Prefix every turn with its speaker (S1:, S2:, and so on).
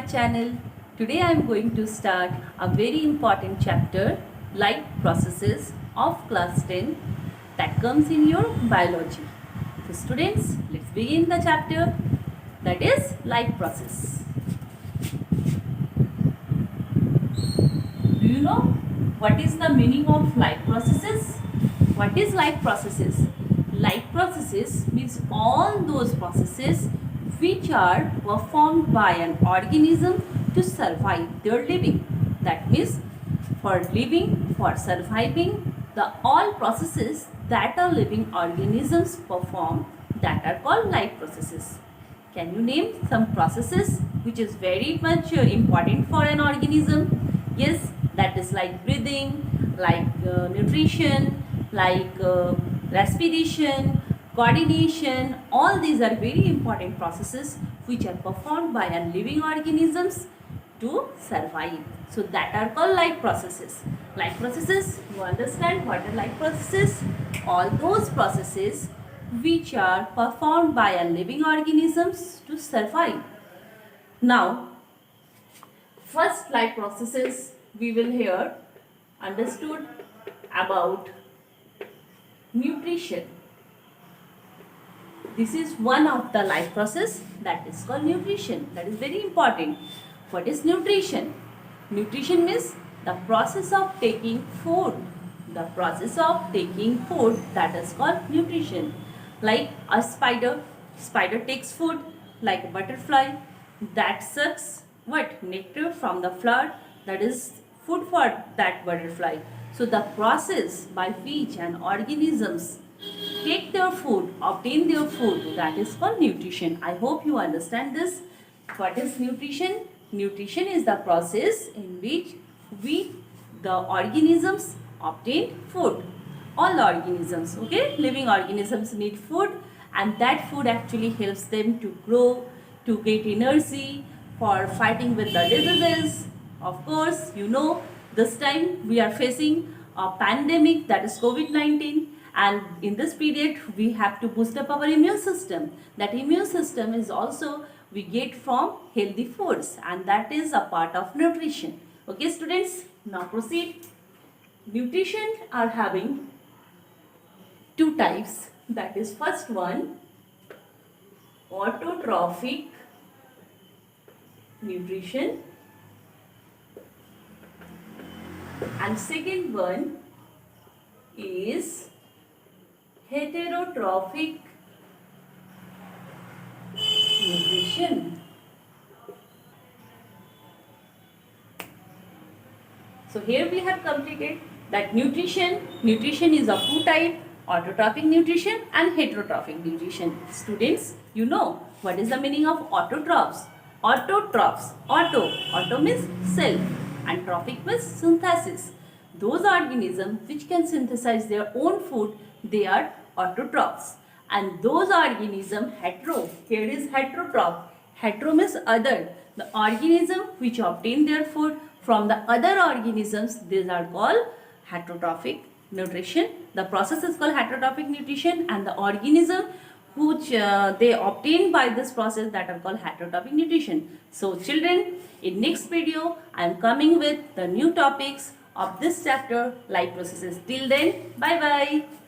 S1: channel. Today I am going to start a very important chapter, life processes of class 10, that comes in your biology. So students, let's begin the chapter, that is life process. Do you know what is the meaning of life processes? What is life processes? Life processes means all those processes which are performed by an organism to survive their living. That means for living, for surviving, the all processes that are living organisms perform, that are called life processes. Can you name some processes which is very much important for an organism? Yes, that is like breathing, like nutrition, like respiration, coordination. All these are very important processes which are performed by living organisms to survive. So that are called life processes. Life processes, you understand what are life processes? All those processes which are performed by living organisms to survive. Now, first life processes we will hear understood about nutrition. This is one of the life process that is called nutrition. That is very important. What is nutrition? Nutrition means the process of taking food. The process of taking food, that is called nutrition. Like a spider takes food, like a butterfly that sucks what? Nectar from the flower, that is food for that butterfly. So the process by which an organisms take their food, obtain their food, that is called nutrition. I hope you understand this. What is nutrition? Nutrition is the process in which the organisms, obtain food. All organisms, okay, living organisms need food, and that food actually helps them to grow, to get energy for fighting with the diseases. Of course, you know, this time we are facing a pandemic, that is COVID-19, and in this period we have to boost up our immune system. That immune system is also we get from healthy foods, and that is a part of nutrition. Okay students, now proceed. Nutrition are having two types. That is first one, autotrophic nutrition, and second one is heterotrophic nutrition. So here we have completed that nutrition is of two types, autotrophic nutrition and heterotrophic nutrition. Students, you know what is the meaning of autotrophs? Autotrophs, auto means self, and trophic means synthesis. Those organisms which can synthesize their own food, they are autotrophs. And those organisms, hetero, here is heterotroph. Hetero means other. The organism which obtain their food from the other organisms, these are called heterotrophic nutrition. The process is called heterotrophic nutrition, and the organism which they obtain by this process, that are called heterotrophic nutrition. So children, in next video I am coming with the new topics of this chapter, life processes. Till then, bye bye.